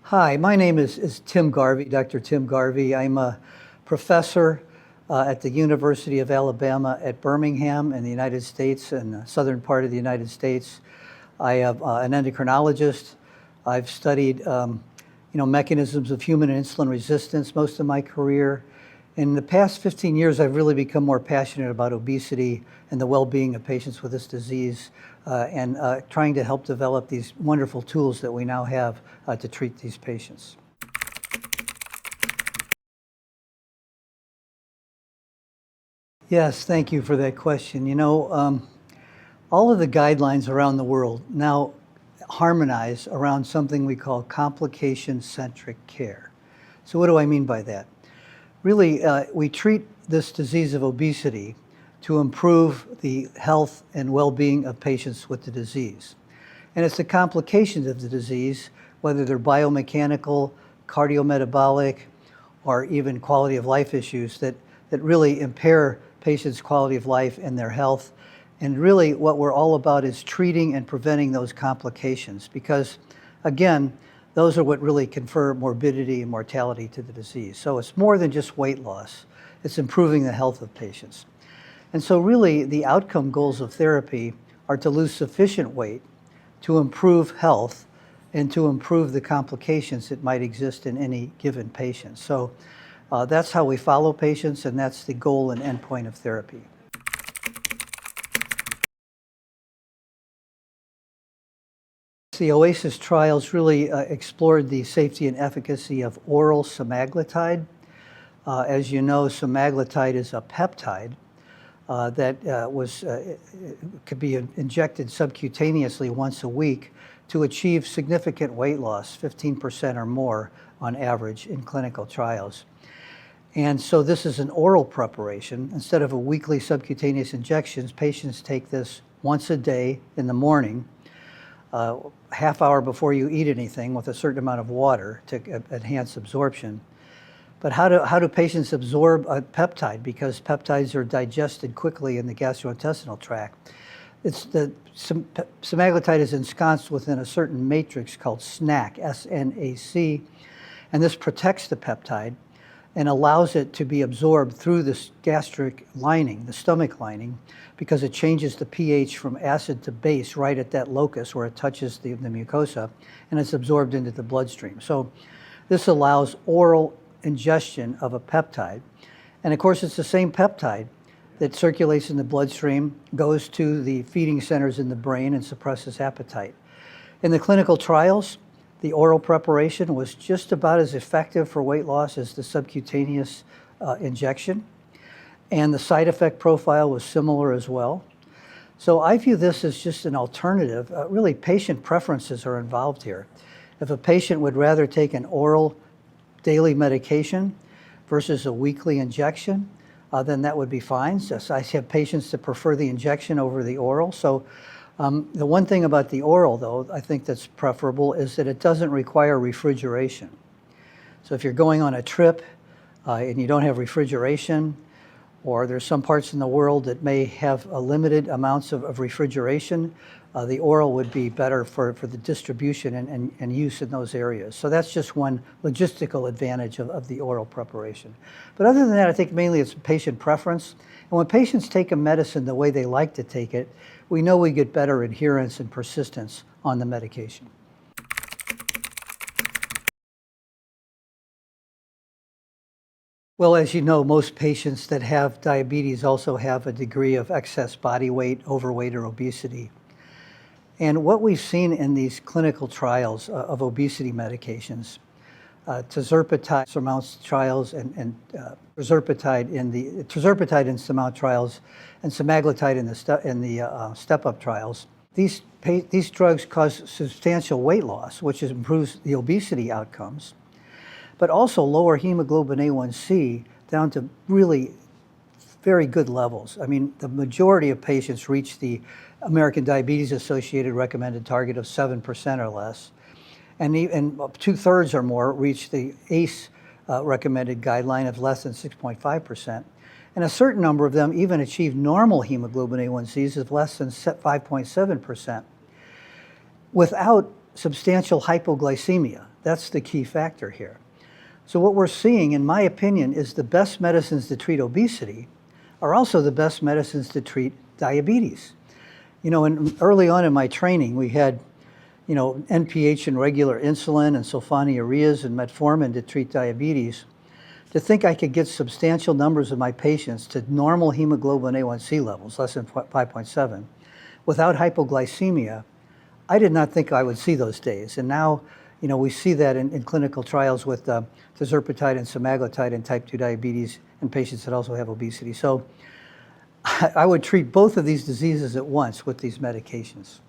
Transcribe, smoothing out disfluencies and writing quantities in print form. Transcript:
Hi, my name is Tim Garvey, Dr. Tim Garvey. I'm a professor at the University of Alabama at Birmingham in the United States, in the southern part of the United States. I am an endocrinologist. I've studied mechanisms of human insulin resistance most of my career. In the past 15 years, I've really become more passionate about obesity and the well-being of patients with this disease, and trying to help develop these wonderful tools that we now have to treat these patients. Yes, thank you for that question. All of the guidelines around the world now harmonize around something we call complication-centric care. So what do I mean by that? Really, we treat this disease of obesity to improve the health and well-being of patients with the disease. And it's the complications of the disease, whether they're biomechanical, cardiometabolic, or even quality of life issues that really impair patients' quality of life and their health. And really what we're all about is treating and preventing those complications because, again, those are what really confer morbidity and mortality to the disease. So it's more than just weight loss. It's improving the health of patients. And so really the outcome goals of therapy are to lose sufficient weight to improve health and to improve the complications that might exist in any given patient. So that's how we follow patients, and that's the goal and endpoint of therapy. The OASIS trials really explored the safety and efficacy of oral semaglutide. As you know, semaglutide is a peptide that could be injected subcutaneously once a week to achieve significant weight loss, 15% or more on average in clinical trials. And so this is an oral preparation. Instead of a weekly subcutaneous injections, patients take this once a day in the morning, half hour before you eat anything with a certain amount of water to enhance absorption. But how do patients absorb a peptide? Because peptides are digested quickly in the gastrointestinal tract. Semaglutide is ensconced within a certain matrix called SNAC, S-N-A-C, and this protects the peptide and allows it to be absorbed through the gastric lining, the stomach lining, because it changes the pH from acid to base right at that locus where it touches the mucosa, and it's absorbed into the bloodstream. So this allows oral ingestion of a peptide. And of course, it's the same peptide that circulates in the bloodstream, goes to the feeding centers in the brain, and suppresses appetite. In the clinical trials, the oral preparation was just about as effective for weight loss as the subcutaneous injection. And the side effect profile was similar as well. So I view this as just an alternative. Really, patient preferences are involved here. If a patient would rather take an oral daily medication versus a weekly injection, then that would be fine. So I have patients that prefer the injection over the oral. So the one thing about the oral, though, I think that's preferable is that it doesn't require refrigeration. So if you're going on a trip and you don't have refrigeration, or there's some parts in the world that may have a limited amounts of refrigeration, the oral would be better for the distribution and use in those areas. So that's just one logistical advantage of the oral preparation. But other than that, I think mainly it's patient preference. And when patients take a medicine the way they like to take it, we know we get better adherence and persistence on the medication. Well, as you know, most patients that have diabetes also have a degree of excess body weight, overweight, or obesity. And what we've seen in these clinical trials of obesity medications, tirzepatide SURMOUNT trials and tirzepatide in SURMOUNT trials and semaglutide in the STEP-UP trials, these drugs cause substantial weight loss, which improves the obesity outcomes, but also lower hemoglobin A1C down to really very good levels. I mean, the majority of patients reach the American Diabetes Associated recommended target of 7% or less. And 2/3 or more reach the AACE recommended guideline of less than 6.5%. And a certain number of them even achieve normal hemoglobin A1Cs of less than 5.7% without substantial hypoglycemia. That's the key factor here. So what we're seeing, in my opinion, is the best medicines to treat obesity are also the best medicines to treat diabetes. You know, early on in my training, we had, you know, NPH and regular insulin and sulfonylureas and metformin to treat diabetes. To think I could get substantial numbers of my patients to normal hemoglobin A1C levels, less than 5.7, without hypoglycemia, I did not think I would see those days. And now, you know, we see that in clinical trials with tirzepatide and semaglutide in type 2 diabetes in patients that also have obesity. So I would treat both of these diseases at once with these medications.